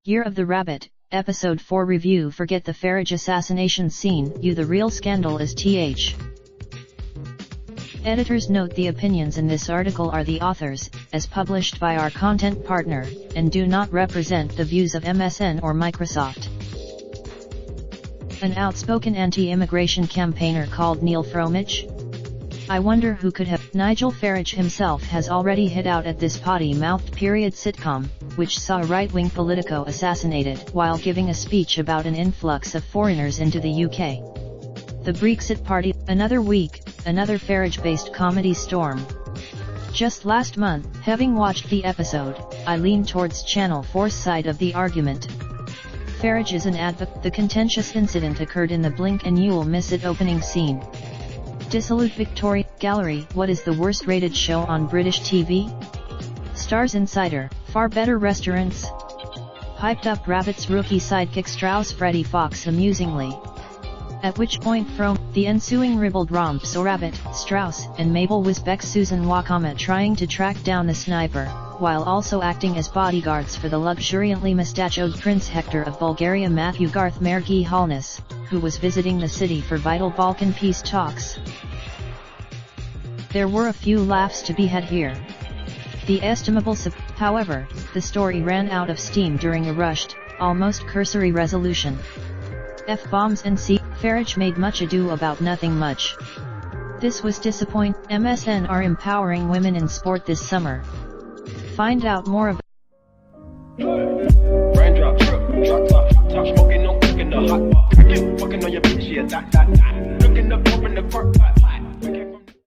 Year of the Rabbit, Episode 4 Review. Forget the Farage assassination scene, the real scandal is th. Editors note the opinions in this article are the author's, as published by our content partner, and do not represent the views of MSN or Microsoft. An outspoken anti-immigration campaigner called Neil Fromage? I wonder who could have. Nigel Farage himself has already hit out at this potty-mouthed period sitcom, which saw a right-wing politico assassinated while giving a speech about an influx of foreigners into the UK. The Brexit Party, another week, another Farage-based comedy storm. Just last month, having watched the episode, I leaned towards Channel 4's side of the argument. Farage is an advocate. The contentious incident occurred in the Blink and You'll Miss It opening scene. Dissolute Victoria Gallery. What is the worst rated show on British TV? Stars Insider, far better restaurants. Hyped up Rabbit's rookie sidekick Strauss Freddie Fox amusingly. At which point from the ensuing ribald romp saw Rabbit, Strauss, and Mabel Wisbeck Susan Wakama trying to track down the sniper, while also acting as bodyguards for the luxuriantly mustachioed Prince Hector of Bulgaria Matthew Garth Mergi Holness, who was visiting the city for vital Balkan peace talks. There were a few laughs to be had here. The estimable however, the story ran out of steam during a rushed, almost cursory resolution. F-bombs and Farage made much ado about nothing much. This was disappointing. MSN are empowering women in sport this summer. Find out more about Raindrop, drop top, smoking, no cooking the hot pot. Fucking on your bitch, yeah, that. Looking up, open the park pot.